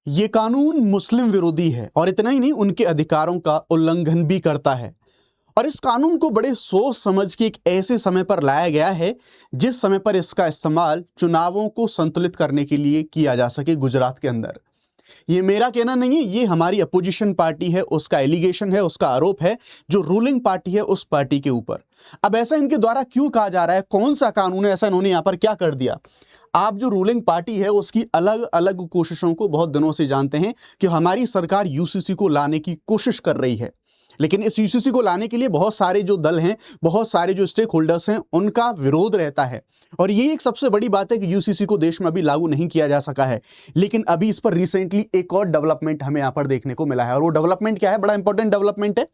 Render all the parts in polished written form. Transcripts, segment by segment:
ये कानून मुस्लिम विरोधी है और इतना ही नहीं, उनके अधिकारों का उल्लंघन भी करता है। और इस कानून को बड़े सोच समझ के एक ऐसे समय पर लाया गया है जिस समय पर इसका इस्तेमाल चुनावों को संतुलित करने के लिए किया जा सके गुजरात के अंदर। ये मेरा कहना नहीं है, ये हमारी अपोजिशन पार्टी है, उसका एलिगेशन है, उसका आरोप है जो रूलिंग पार्टी है उस पार्टी के ऊपर। अब ऐसा इनके द्वारा क्यों कहा जा रहा है, कौन सा कानून है, ऐसा इन्होंने यहां पर क्या कर दिया? आप जो रूलिंग पार्टी है उसकी अलग अलग कोशिशों को बहुत दिनों से जानते हैं कि हमारी सरकार यूसीसी को लाने की कोशिश कर रही है, लेकिन इस यूसीसी को लाने के लिए बहुत सारे जो दल हैं, बहुत सारे जो स्टेक होल्डर्स हैं, उनका विरोध रहता है। और ये एक सबसे बड़ी बात है कि यूसीसी को देश में अभी लागू नहीं किया जा सका है। लेकिन अभी इस पर रिसेंटली एक और डेवलपमेंट हमें यहाँ पर देखने को मिला है, और वो डेवलपमेंट क्या है, बड़ा इंपॉर्टेंट डेवलपमेंट है।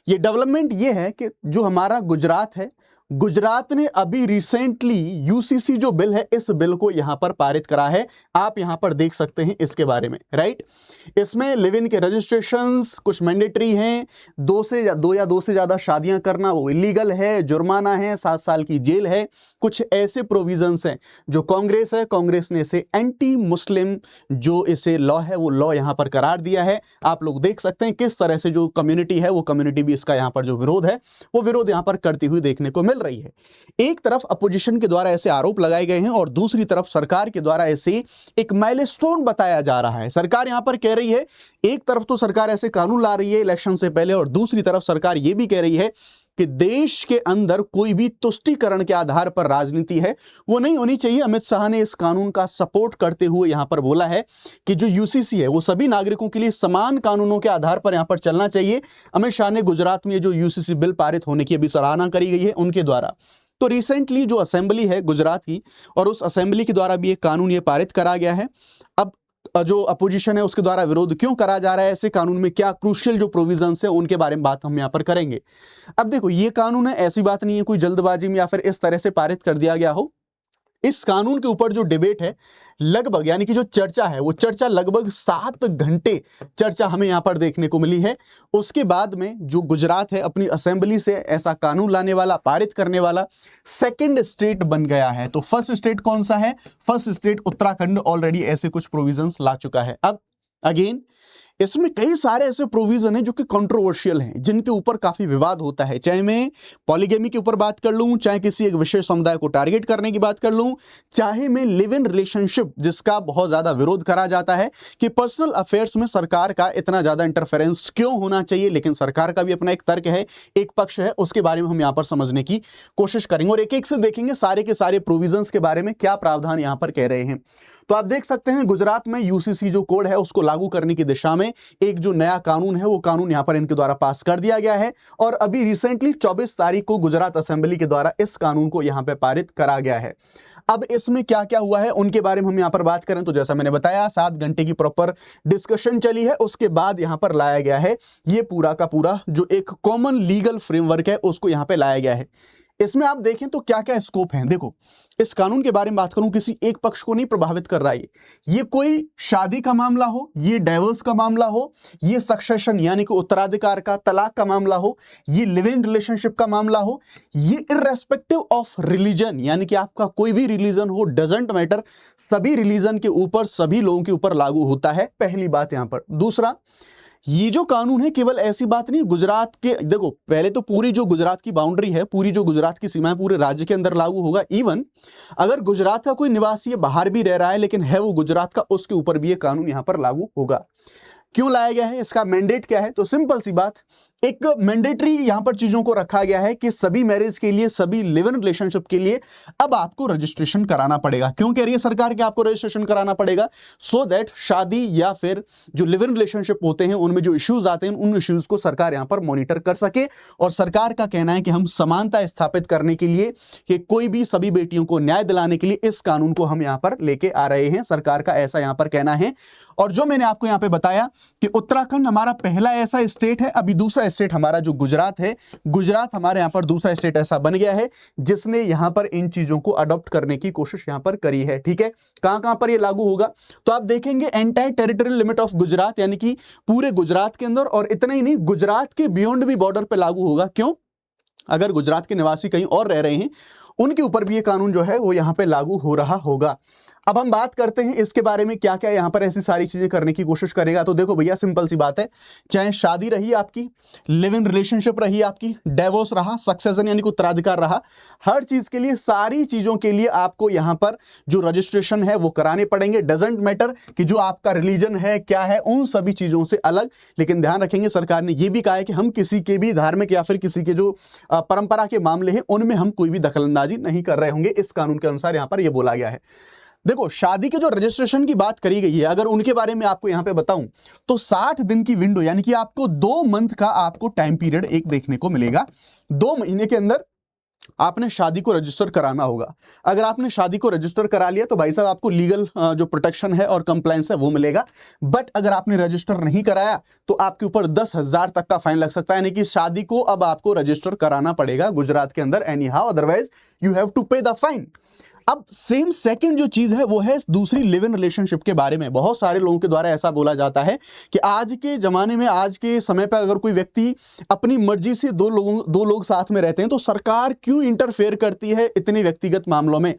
ये डेवलपमेंट ये है कि जो हमारा गुजरात है, गुजरात ने अभी रिसेंटली यूसीसी जो बिल है, इस बिल को यहां पर पारित करा है। आप यहां पर देख सकते हैं इसके बारे में, राइट। इसमें लिव इन के रजिस्ट्रेशंस कुछ मैंडेटरी हैं, दो या दो से ज्यादा शादियां करना वो इलीगल है, जुर्माना है, 7 साल की जेल है। कुछ ऐसे प्रोविजंस हैं जो कांग्रेस है, कांग्रेस ने इसे एंटी मुस्लिम जो इसे लॉ है वो लॉ यहां पर करार दिया है। आप लोग देख सकते हैं किस तरह से जो कम्युनिटी है वो कम्युनिटी भी इसका यहां पर जो विरोध है वो विरोध यहां पर करती हुई देखने को मिल रही है। एक तरफ अपोजिशन के द्वारा ऐसे आरोप लगाए गए हैं और दूसरी तरफ सरकार के द्वारा ऐसे एक माइलस्टोन बताया जा रहा है। सरकार यहां पर कह रही है, एक तरफ तो सरकार ऐसे कानून ला रही है इलेक्शन से पहले, और दूसरी तरफ सरकार यह भी कह रही है कि देश के अंदर कोई भी तुष्टीकरण के आधार पर राजनीति है वो नहीं होनी चाहिए। अमित शाह ने इस कानून का सपोर्ट करते हुए यहां पर बोला है कि जो यूसीसी है वो सभी नागरिकों के लिए समान कानूनों के आधार पर यहां पर चलना चाहिए। अमित शाह ने गुजरात में जो यूसीसी बिल पारित होने की अभी सराहना करी गई है उनके द्वारा। तो रिसेंटली जो असेंबली है गुजरात की, और उस असेंबली के द्वारा भी एक कानून ये पारित करा गया है। अब जो अपोजिशन है उसके द्वारा विरोध क्यों करा जा रहा है, ऐसे कानून में क्या क्रूशियल जो प्रोविजंस है उनके बारे में बात हम यहां पर करेंगे। अब देखो, ये कानून है, ऐसी बात नहीं है कोई जल्दबाजी में या फिर इस तरह से पारित कर दिया गया हो। इस कानून के ऊपर जो डिबेट है लगभग, यानी कि जो चर्चा है वो चर्चा लगभग 7 घंटे चर्चा हमें यहां पर देखने को मिली है। उसके बाद में जो गुजरात है अपनी असेंबली से ऐसा कानून लाने वाला, पारित करने वाला सेकंड स्टेट बन गया है। तो फर्स्ट स्टेट कौन सा है? फर्स्ट स्टेट उत्तराखंड ऑलरेडी ऐसे कुछ प्रोविजंस ला चुका है। अब अगेन इसमें कई सारे ऐसे प्रोविजन हैं जो कि कंट्रोवर्शियल हैं, जिनके ऊपर काफी विवाद होता है। चाहे मैं पॉलीगेमी के ऊपर बात कर लूं, चाहे किसी एक विशेष समुदाय को टारगेट करने की बात कर लूं, चाहे मैं लिव इन रिलेशनशिप जिसका बहुत ज्यादा विरोध करा जाता है कि पर्सनल अफेयर्स में सरकार का इतना ज्यादा इंटरफेरेंस क्यों होना चाहिए, लेकिन सरकार का भी अपना एक तर्क है, एक पक्ष है, उसके बारे में हम यहां पर समझने की कोशिश करेंगे और एक एक से देखेंगे सारे के सारे प्रोविजंस के बारे में क्या प्रावधान यहां पर कह रहे हैं। तो आप देख सकते हैं गुजरात में यूसीसी जो कोड है उसको लागू करने की दिशा में एक जो नया कानून है वो कानून यहां पर इनके द्वारा पास कर दिया गया है, और अभी रिसेंटली 24 तारीख को गुजरात असेंबली के द्वारा इस कानून को यहां पर पारित करा गया है। अब इसमें क्या क्या हुआ है उनके बारे में हम यहां पर बात करें तो जैसा मैंने बताया 7 घंटे की प्रॉपर डिस्कशन चली है, उसके बाद यहां पर लाया गया है ये पूरा का पूरा जो एक कॉमन लीगल फ्रेमवर्क है उसको यहां पर लाया गया है। इसमें आप देखें तो क्या क्या स्कोप है। देखो, इस कानून के बारे में बात करूं, किसी एक पक्ष को नहीं प्रभावित कर रहा है। ये कोई शादी का मामला हो, ये डाइवोर्स का मामला हो, ये सक्सेशन यानी कि उत्तराधिकार का, तलाक का मामला हो, ये लिव इन रिलेशनशिप का मामला हो, ये इररेस्पेक्टिव ऑफ रिलीजन यानी कि आपका कोई भी रिलीजन हो, डजंट मैटर, सभी रिलीजन के ऊपर, सभी लोगों के ऊपर लागू होता है। पहली बात यहां पर। दूसरा, ये जो कानून है केवल ऐसी बात नहीं गुजरात के, देखो पहले तो पूरी जो गुजरात की बाउंड्री है, पूरी जो गुजरात की सीमाएं पूरे राज्य के अंदर लागू होगा। इवन अगर गुजरात का कोई निवासी है, बाहर भी रह रहा है लेकिन है वो गुजरात का, उसके ऊपर भी ये कानून यहां पर लागू होगा। क्यों लाया गया है, इसका मैंडेट क्या है? तो सिंपल सी बात, एक मैंडेटरी यहां पर चीजों को रखा गया है कि सभी मैरिज के लिए, सभी लिव इन रिलेशनशिप के लिए अब आपको रजिस्ट्रेशन कराना पड़ेगा। क्यों कह रही है सरकार कि आपको रजिस्ट्रेशन कराना पड़ेगा? सो दैट शादी या फिर जो लिव इन रिलेशनशिप होते हैं उनमें जो इश्यूज आते हैं उन इश्यूज को सरकार यहां पर मॉनिटर कर सके। और सरकार का कहना है कि हम समानता स्थापित करने के लिए, कि कोई भी सभी बेटियों को न्याय दिलाने के लिए इस कानून को हम यहां पर लेके आ रहे हैं। सरकार का ऐसा यहां पर कहना है। और जो मैंने आपको यहां पे बताया कि उत्तराखंड हमारा पहला ऐसा स्टेट है, अभी दूसरा स्टेट हमारा जो गुजरात है, गुजरात हमारे यहां पर दूसरा स्टेट ऐसा बन गया है जिसने यहां पर इन चीजों को अडॉप्ट करने की कोशिश यहां पर करी है। ठीक है, कहां कहां पर ये लागू होगा तो आप देखेंगे entire territorial limit of Gujarat यानी कि पूरे गुजरात के अंदर, और इतना ही नहीं गुजरात के बियॉन्ड भी बॉर्डर पे लागू होगा। क्यों? अगर गुजरात के निवासी कहीं और रह रहे हैं उनके ऊपर भी ये कानून जो है वो यहां पे लागू हो रहा होगा। अब हम बात करते हैं इसके बारे में क्या क्या यहां पर ऐसी सारी चीजें करने की कोशिश करेगा। तो देखो भैया, सिंपल सी बात है, चाहे शादी रही आपकी, लिव इन रिलेशनशिप रही आपकी, डिवोर्स रहा, सक्सेशन यानी कि उत्तराधिकार रहा, हर चीज के लिए, सारी चीजों के लिए आपको यहां पर जो रजिस्ट्रेशन है वो कराने पड़ेंगे। डजंट मैटर कि जो आपका रिलीजन है क्या है, उन सभी चीजों से अलग। लेकिन ध्यान रखेंगे, सरकार ने यह भी कहा है कि हम किसी के भी धार्मिक या फिर किसी के जो परंपरा के मामले हैं उनमें हम कोई भी दखलंदाजी नहीं कर रहे होंगे। इस कानून के अनुसार यहां पर यह बोला गया है। देखो, शादी के जो रजिस्ट्रेशन की बात करी गई है, अगर उनके बारे में आपको यहां पे बताऊं तो 60 दिन की विंडो, यानी कि आपको 2 मंथ का आपको टाइम पीरियड एक देखने को मिलेगा। 2 महीने के अंदर आपने शादी को रजिस्टर कराना होगा। अगर आपने शादी को रजिस्टर करा लिया तो भाई साहब आपको लीगल जो प्रोटेक्शन है और कंप्लायंस है वो मिलेगा। बट अगर आपने रजिस्टर नहीं कराया तो आपके ऊपर 10,000 तक का फाइन लग सकता है। यानी कि शादी को अब आपको रजिस्टर कराना पड़ेगा गुजरात के अंदर, anyhow, otherwise you have to pay the fine. अब सेम सेकंड जो चीज है वो है दूसरी लिव इन रिलेशनशिप के बारे में। बहुत सारे लोगों के द्वारा ऐसा बोला जाता है कि आज के जमाने में, आज के समय पर अगर कोई व्यक्ति अपनी मर्जी से दो लोग साथ में रहते हैं तो सरकार क्यों इंटरफेयर करती है इतने व्यक्तिगत मामलों में।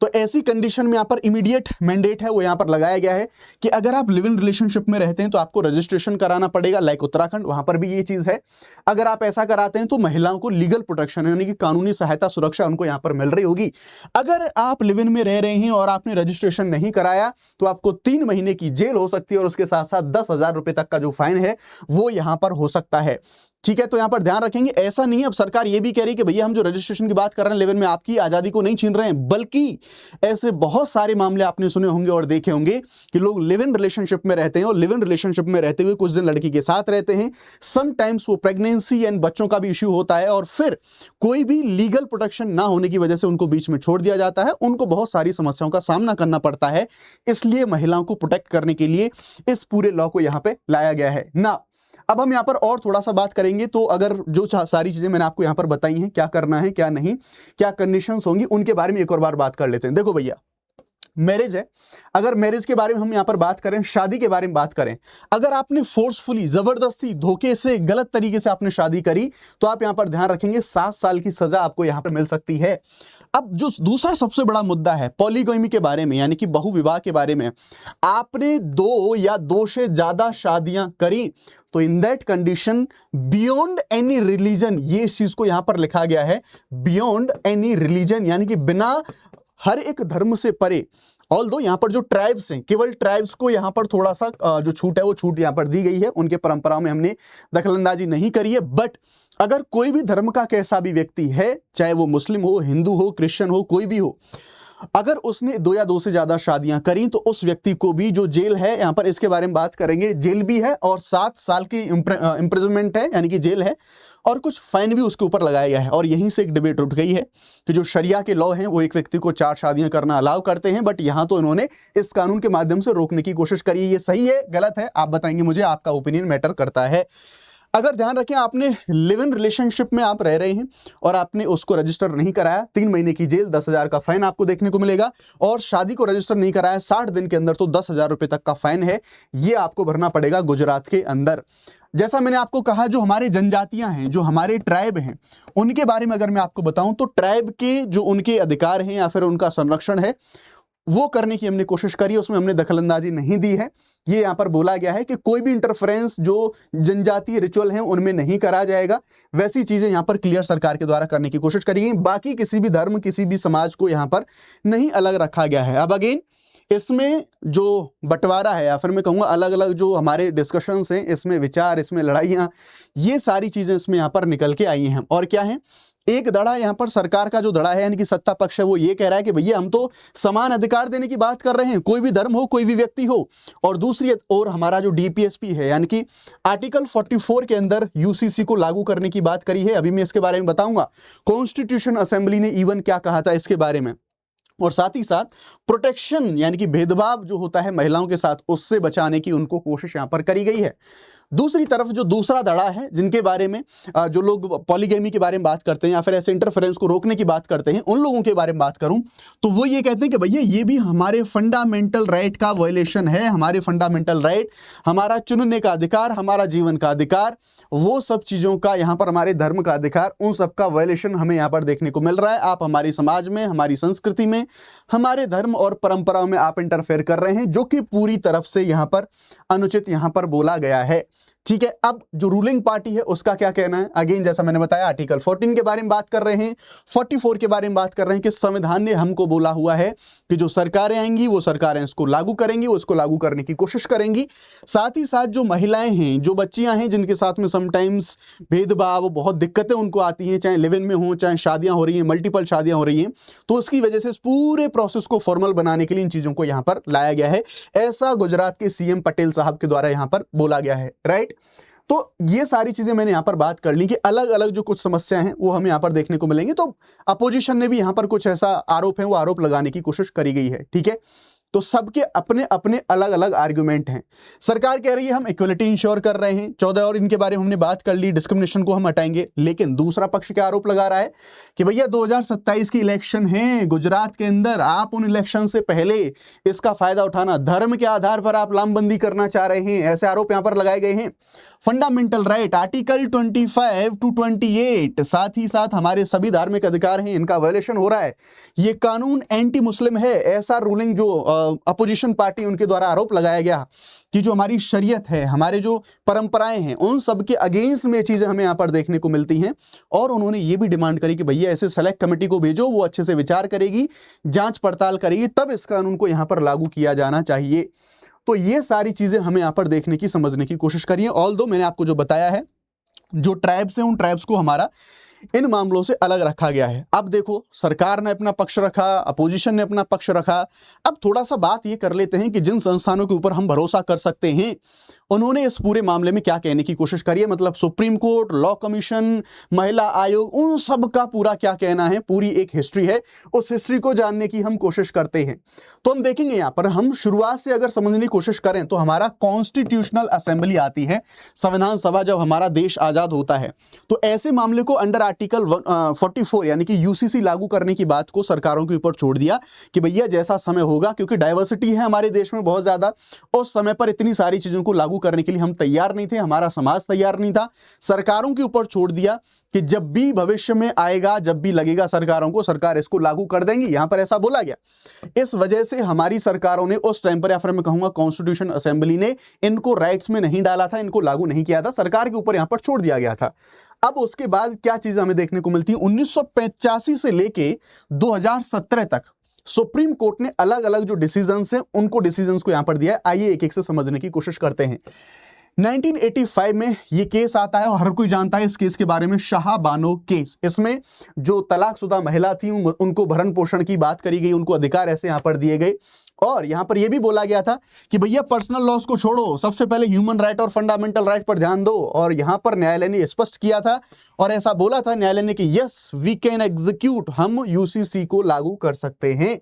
तो ऐसी कंडीशन में यहां पर इमीडिएट मैंडेट है वो यहां पर लगाया गया है कि अगर आप लिव इन रिलेशनशिप में रहते हैं तो आपको रजिस्ट्रेशन कराना पड़ेगा। लाइक उत्तराखंड, वहां पर भी ये चीज है। अगर आप ऐसा कराते हैं तो महिलाओं को लीगल प्रोटेक्शन यानी कि कानूनी सहायता, सुरक्षा उनको यहां पर मिल रही होगी। अगर आप लिव इन में रह रहे हैं और आपने रजिस्ट्रेशन नहीं कराया तो आपको 3 महीने की जेल हो सकती है और उसके साथ साथ 10,000 रुपए तक का जो फाइन है वो यहां पर हो सकता है। ठीक है, तो यहां पर ध्यान रखेंगे, ऐसा नहीं है। अब सरकार यह भी कह रही है कि भैया हम जो रजिस्ट्रेशन की बात कर रहे हैं, लिव इन में आपकी आजादी को नहीं छीन रहे हैं, बल्कि ऐसे बहुत सारे मामले आपने सुने होंगे और देखे होंगे कि लोग लिव इन रिलेशनशिप में रहते हैं और लिव इन रिलेशनशिप में रहते हुए कुछ दिन लड़की के साथ रहते हैं, समटाइम्स वो प्रेगनेंसी एंड बच्चों का भी इश्यू होता है और फिर कोई भी लीगल प्रोटेक्शन ना होने की वजह से उनको बीच में छोड़ दिया जाता है। उनको बहुत सारी समस्याओं का सामना करना पड़ता है। इसलिए महिलाओं को प्रोटेक्ट करने के लिए इस पूरे लॉ को यहां पे लाया गया है ना। अब हम यहां पर और थोड़ा सा बात करेंगे। तो अगर जो सारी चीजें मैंने आपको यहां पर बताई हैं, क्या करना है क्या नहीं, क्या कंडीशंस होंगी, उनके बारे में एक और बार बात कर लेते हैं। देखो भैया, मैरिज है, अगर मैरिज के बारे में हम यहां पर बात करें, शादी के बारे में बात करें, अगर आपने फोर्सफुली, जबरदस्ती, धोखे से, गलत तरीके से आपने शादी करी तो आप यहां पर ध्यान रखेंगे 7 साल की सजा आपको यहां पर मिल सकती है। अब जो दूसरा सबसे बड़ा मुद्दा है पॉलीगैमी के बारे में, यानी कि बहुविवाह के बारे में, आपने 2 या 2 से ज्यादा शादियां करी तो in that condition beyond any religion, ये इस चीज को यहां पर लिखा गया है, बियॉन्ड एनी रिलीजन, यानी कि बिना हर एक धर्म से परे। ऑल्दो यहां पर जो ट्राइब्स हैं, केवल ट्राइब्स को यहां पर थोड़ा सा जो छूट है वो छूट यहां पर दी गई है, उनके परंपराओं में हमने दखलंदाजी नहीं करी है। बट अगर कोई भी धर्म का कैसा भी व्यक्ति है, चाहे वो मुस्लिम हो, हिंदू हो, क्रिश्चियन हो, कोई भी हो, अगर उसने 2 या 2 से ज्यादा शादियां करी तो उस व्यक्ति को भी जो जेल है, यहां पर इसके बारे में बात करेंगे, जेल भी है और 7 साल की इंप्रिजनमेंट है, यानी कि जेल है, और कुछ फाइन भी उसके ऊपर लगाया गया है। और यहीं से एक डिबेट उठ गई है कि जो शरिया के लॉ हैं वो एक व्यक्ति को 4 शादियां करना अलाउ करते हैं, बट यहां तो इन्होंने इस कानून के माध्यम से रोकने की कोशिश करी है। ये सही है गलत है आप बताएंगे मुझे, आपका ओपिनियन मैटर करता है। अगर ध्यान रखें, आपने लिव इन रिलेशनशिप में आप रह रहे हैं और आपने उसको रजिस्टर नहीं कराया, 3 महीने की जेल, 10,000 का फाइन आपको देखने को मिलेगा। और शादी को रजिस्टर नहीं कराया 60 दिन के अंदर तो 10,000 रुपए तक का फाइन है, ये आपको भरना पड़ेगा गुजरात के अंदर। जैसा मैंने आपको कहा, जो हमारे जनजातियां हैं, जो हमारे ट्राइब हैं, उनके बारे में अगर मैं आपको बताऊं तो ट्राइब के जो उनके अधिकार हैं या फिर उनका संरक्षण है वो करने की हमने कोशिश करी, उसमें हमने दखलंदाजी नहीं दी है। ये यहां पर बोला गया है कि कोई भी इंटरफेरेंस जो जनजातीय रिचुअल हैं उनमें नहीं करा जाएगा, वैसी चीजें यहां पर क्लियर सरकार के द्वारा करने की कोशिश करी गई। बाकी किसी भी धर्म, किसी भी समाज को यहां पर नहीं अलग रखा गया है। अब अगेन इसमें जो बंटवारा है या फिर मैं कहूँगा अलग अलग जो हमारे डिस्कशंस हैं, इसमें विचार, इसमें लड़ाइयाँ, ये सारी चीजें इसमें यहाँ पर निकल के आई हैं। और क्या है, एक धड़ा यहाँ पर सरकार का जो धड़ा है यानी कि सत्ता पक्ष है वो ये कह रहा है कि भैया हम तो समान अधिकार देने की बात कर रहे हैं, कोई भी धर्म हो, कोई भी व्यक्ति हो। और दूसरी ओर हमारा जो डीपीएसपी है यानी कि आर्टिकल 44 के अंदर यूसीसी को लागू करने की बात करी है। अभी मैं इसके बारे में बताऊंगा कॉन्स्टिट्यूशन असेंबली ने इवन क्या कहा था इसके बारे में। और साथ ही साथ प्रोटेक्शन यानी कि भेदभाव जो होता है महिलाओं के साथ, उससे बचाने की उनको कोशिश यहां पर करी गई है। दूसरी तरफ जो दूसरा धड़ा है, जिनके बारे में जो लोग पॉलीगैमी के बारे में बात करते हैं या फिर ऐसे इंटरफेरेंस को रोकने की बात करते हैं, उन लोगों के बारे में बात करूं तो वो ये कहते हैं कि भैया ये भी हमारे फंडामेंटल राइट का वायलेशन है। हमारे फंडामेंटल राइट, हमारा चुनने का अधिकार, हमारा जीवन का अधिकार, वो सब चीजों का यहाँ पर, हमारे धर्म का अधिकार, उन सब का वायलेशन हमें यहाँ पर देखने को मिल रहा है। आप हमारी समाज में, हमारी संस्कृति में, हमारे धर्म और परंपराओं में आप इंटरफेयर कर रहे हैं, जो कि पूरी तरफ से यहाँ पर अनुचित यहाँ पर बोला गया है। ठीक है, अब जो रूलिंग पार्टी है उसका क्या कहना है? अगेन जैसा मैंने बताया, आर्टिकल 14 के बारे में बात कर रहे हैं, 44 के बारे में बात कर रहे हैं कि संविधान ने हमको बोला हुआ है कि जो सरकारें आएंगी वो सरकारें इसको लागू करेंगी, वो इसको लागू करने की कोशिश करेंगी। साथ ही साथ जो महिलाएं हैं, जो बच्चियां हैं, जिनके साथ में समटाइम्स भेदभाव, बहुत दिक्कतें उनको आती हैं, चाहे लिव इन में हो, चाहे शादियां हो रही हैं, मल्टीपल शादियां हो रही हैं, तो उसकी वजह से इस पूरे प्रोसेस को फॉर्मल बनाने के लिए इन चीजों को यहां पर लाया गया है। ऐसा गुजरात के सीएम पटेल साहब के द्वारा यहां पर बोला गया है। राइट, तो ये सारी चीजें मैंने यहां पर बात कर ली कि अलग अलग जो कुछ समस्याएं हैं वो हमें यहां पर देखने को मिलेंगी। तो अपोजिशन ने भी यहां पर कुछ ऐसा आरोप है, वो आरोप लगाने की कोशिश करी गई है। ठीक है, तो सबके अपने अपने अलग अलग आर्गुमेंट हैं। सरकार कह रही है हम इक्वलिटी इंश्योर कर रहे हैं, 14 और इनके बारे में हमने बात कर ली, डिस्क्रिमिनेशन को हम हटाएंगे। लेकिन दूसरा पक्ष क्या आरोप लगा रहा है कि भैया 2027 की इलेक्शन है गुजरात के अंदर, आप उन इलेक्शन से पहले इसका फायदा उठाना, धर्म के आधार पर आप लामबंदी करना चाह रहे हैं, ऐसे आरोप यहां पर लगाए गए हैं। फंडामेंटल राइट आर्टिकल 25 to 28, साथ ही साथ हमारे सभी धार्मिक अधिकार हैं, इनका वायलेशन हो रहा है। ये कानून एंटी मुस्लिम है, ऐसा रूलिंग जो अपोजिशन पार्टी उनके द्वारा आरोप लगाया गया कि जो हमारी शरीयत है, हमारे जो परंपराएं हैं, उन सब के अगेंस्ट में चीजें हमें यहां पर देखने को मिलती हैं। और उन्होंने ये भी डिमांड करी कि भैया ऐसे सेलेक्ट कमेटी को भेजो, वो अच्छे से विचार करेगी, जांच पड़ताल करेगी, तब इस कानून को यहां पर लागू किया जाना चाहिए। तो ये सारी चीजें हमें यहां पर देखने की, समझने की कोशिश करिए। ऑल्दो मैंने आपको जो बताया है, जो ट्राइब्स हैं उन ट्राइब्स को हमारा इन मामलों से अलग रखा गया है। अब देखो, सरकार ने अपना पक्ष रखा, अपोजिशन ने अपना पक्ष रखा। अब थोड़ा सा बात ये कर लेते हैं कि जिन संस्थानों के ऊपर हम भरोसा कर सकते हैं, उन्होंने इस पूरे मामले में क्या कहने की कोशिश करी है। मतलब सुप्रीम कोर्ट, लॉ कमीशन, महिला आयोग, उन सब का पूरा क्या कहना है, पूरी एक हिस्ट्री है। उस हिस्ट्री को जानने की हम कोशिश करते हैं। तो हम देखेंगे यहां पर, हम शुरुआत से अगर समझने की कोशिश करें तो हमारा कॉन्स्टिट्यूशनल असेंबली आती है, संविधान सभा, जब हमारा देश आजाद होता है। तो ऐसे मामले को अंडर आर्टिकल 44 यानी कि यूसीसी लागू करने की बात को सरकारों के ऊपर छोड़ दिया कि भैया जैसा समय होगा, क्योंकि डाइवर्सिटी है हमारे देश में बहुत ज्यादा, उस समय पर इतनी सारी चीजों को लागू करने के लिए हम तैयार नहीं थे, हमारा समाज तैयार नहीं था। सरकारों के ऊपर छोड़ दिया कि जब भी भविष्य में आएगा, जब भी लगेगा सरकारों को, सरकार इसको लागू कर देंगी। यहां पर ऐसा बोला गया। इस वजह से हमारी सरकारों ने उस टाइम पर, या फिर मैं कहूंगा कॉन्स्टिट्यूशन असेंबली ने इनको राइट्स में नहीं डाला था, इनको लागू नहीं किया था, सरकार के ऊपर यहां पर छोड़ दिया गया था। अब उसके बाद क्या चीजें हमें देखने को मिलती है, 1985 से लेके 2017 तक सुप्रीम कोर्ट ने अलग अलग जो डिसीजंस हैं, उनको डिसीजंस को यहां पर दिया है। आइए एक एक से समझने की कोशिश करते हैं। 1985 में ये केस आता है और हर कोई जानता है इस केस के बारे में, शाह बानो केस। इसमें जो तलाकशुदा महिला थी उनको भरण पोषण की बात करी गई, उनको अधिकार ऐसे यहां पर दिए गए। और यहां पर यह भी बोला गया था कि भैया पर्सनल लॉस को छोड़ो, सबसे पहले ह्यूमन राइट और फंडामेंटल राइट पर ध्यान दो। और यहां पर न्यायालय ने स्पष्ट किया था और ऐसा बोला था न्यायालय ने कि यस वी कैन एग्जीक्यूट, हम यूसीसी को लागू कर सकते हैं।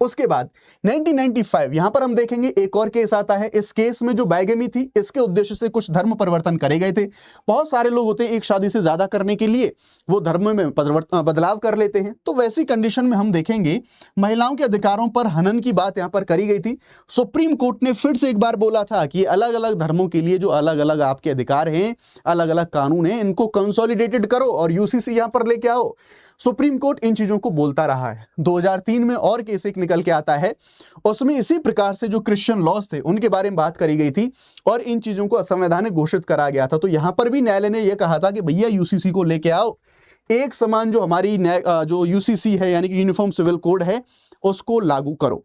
उसके बाद 1995 यहां पर हम देखेंगे एक और केस आता है। इस केस में जो बाइगेमी थी, इसके उद्देश्य से कुछ धर्म परिवर्तन करे गए थे। बहुत सारे लोग होते हैं एक शादी से ज्यादा करने के लिए वो धर्म में बदलाव कर लेते हैं। तो वैसी कंडीशन में हम देखेंगे महिलाओं के अधिकारों पर हनन की बात यहां पर करी गई थी। सुप्रीम कोर्ट ने फिर से एक बार बोला था कि अलग अलग धर्मों के लिए जो अलग अलग आपके अधिकार हैं, अलग अलग कानून हैं, इनको कंसोलिडेटेड करो और यूसीसी यहां पर लेके आओ। सुप्रीम कोर्ट इन चीजों को बोलता रहा है। 2003 में और केस एक निकल के आता है, उसमें इसी प्रकार से जो क्रिश्चियन लॉज थे उनके बारे में बात करी गई थी और इन चीजों को असंवैधानिक घोषित करा गया था। तो यहां पर भी न्यायालय ने यह कहा था कि भैया यूसीसी को लेके आओ, एक समान जो हमारी जो यूसीसी है यानी कि यूनिफॉर्म सिविल कोड है उसको लागू करो।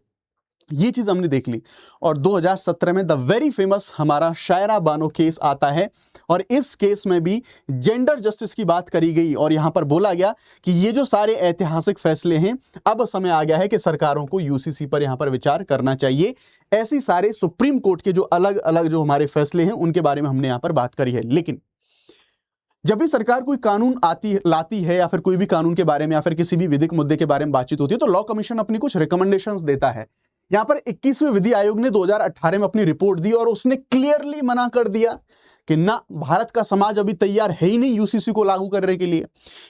ये चीज हमने देख ली। और 2017 में द वेरी फेमस हमारा शायरा बानो केस आता है और इस केस में भी जेंडर जस्टिस की बात करी गई और यहां पर बोला गया कि ये जो सारे ऐतिहासिक फैसले हैं, अब समय आ गया है कि सरकारों को यूसीसी पर यहां पर विचार करना चाहिए। ऐसी सारे सुप्रीम कोर्ट के जो अलग अलग जो हमारे फैसले हैं उनके बारे में हमने यहां पर बात करी है। लेकिन जब भी सरकार कोई कानून लाती है या फिर कोई भी कानून के बारे में या फिर किसी भी विधिक मुद्दे के बारे में बातचीत होती है तो लॉ कमीशन अपनी कुछ रिकमेंडेशंस देता है यहां पर 21वें विधि आयोग ने 2018 में अपनी रिपोर्ट दी और उसने क्लियरली मना कर दिया कि ना, भारत का समाज अभी तैयार है ही नहीं यूसीसी को लागू करने के लिए,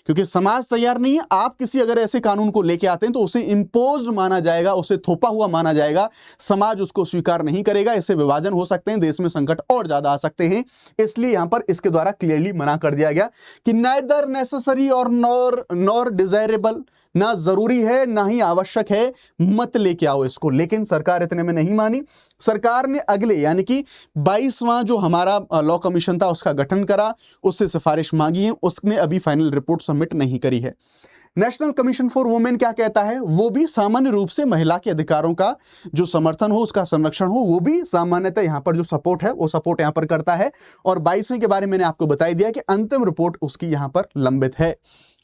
क्योंकि समाज तैयार नहीं है। आप किसी अगर ऐसे कानून को लेके आते हैं तो उसे इंपोज माना जाएगा, उसे थोपा हुआ माना जाएगा, समाज उसको स्वीकार नहीं करेगा, इससे विभाजन हो सकते हैं, देश में संकट और ज्यादा आ सकते हैं। इसलिए यहां पर इसके द्वारा क्लियरली मना कर दिया गया कि नाइदर नेसेसरी और नॉर डिजायरेबल, ना जरूरी है ना ही आवश्यक है, मत लेके आओ इसको। लेकिन सरकार इतने में नहीं मानी। सरकार ने अगले यानी कि 22वां जो हमारा लॉ कमीशन था उसका गठन करा, उससे सिफारिश मांगी है, उसने अभी फाइनल रिपोर्ट सबमिट नहीं करी है। नेशनल कमीशन फॉर वुमेन क्या कहता है? वो भी सामान्य रूप से महिला के अधिकारों का जो समर्थन हो, उसका संरक्षण हो, वो भी सामान्यतः यहाँ पर जो सपोर्ट है वो सपोर्ट यहाँ पर करता है। और 22वें के बारे में मैंने आपको बताई दिया कि अंतिम रिपोर्ट उसकी यहाँ पर लंबित है।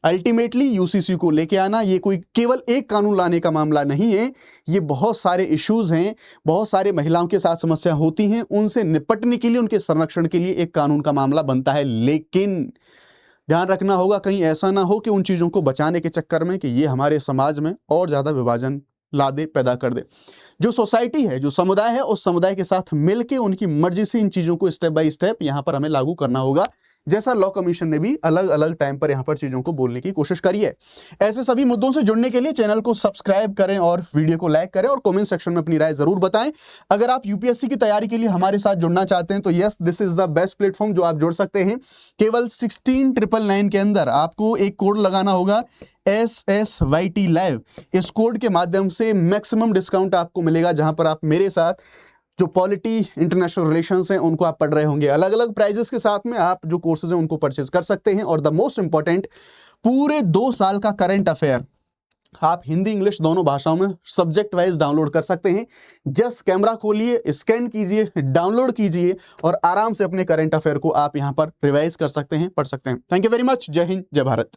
अल्टीमेटली यूसीसी को लेके आना ये कोई केवल एक कानून लाने का मामला नहीं है, ये बहुत सारे इश्यूज हैं, बहुत सारे महिलाओं के साथ समस्या होती हैं, उनसे निपटने के लिए, उनके संरक्षण के लिए एक कानून का मामला बनता है। लेकिन ध्यान रखना होगा कहीं ऐसा ना हो कि उन चीजों को बचाने के चक्कर में कि ये हमारे समाज में और ज्यादा विभाजन ला दे, पैदा कर दे। जो सोसाइटी है, जो समुदाय है, उस समुदाय के साथ मिलके उनकी मर्जी से इन चीजों को स्टेप बाय स्टेप यहां पर हमें लागू करना होगा, जैसा लॉ कमीशन ने भी अलग अलग टाइम पर यहां पर चीजों को बोलने की कोशिश करी है। ऐसे सभी मुद्दों से जुड़ने के लिए चैनल को सब्सक्राइब करें और वीडियो को लाइक करें और कमेंट सेक्शन में अपनी राय जरूर बताएं। अगर आप यूपीएससी की तैयारी के लिए हमारे साथ जुड़ना चाहते हैं तो yes, this is the best platform जो आप जुड़ सकते हैं। केवल 16999 के अंदर आपको एक कोड लगाना होगा SSYT लाइव। इस कोड के माध्यम से मैक्सिमम डिस्काउंट आपको मिलेगा, जहां पर आप मेरे साथ जो पॉलिटी, इंटरनेशनल रिलेशंस हैं उनको आप पढ़ रहे होंगे। अलग अलग प्राइजेस के साथ में आप जो कोर्सेज हैं उनको परचेज कर सकते हैं। और द मोस्ट इंपॉर्टेंट, पूरे 2 साल का करंट अफेयर आप हिंदी इंग्लिश दोनों भाषाओं में सब्जेक्ट वाइज डाउनलोड कर सकते हैं। जस्ट कैमरा खोलिए, स्कैन कीजिए, डाउनलोड कीजिए और आराम से अपने करंट अफेयर को आप यहां पर रिवाइज कर सकते हैं, पढ़ सकते हैं। Thank you very much. जय हिंद, जय भारत।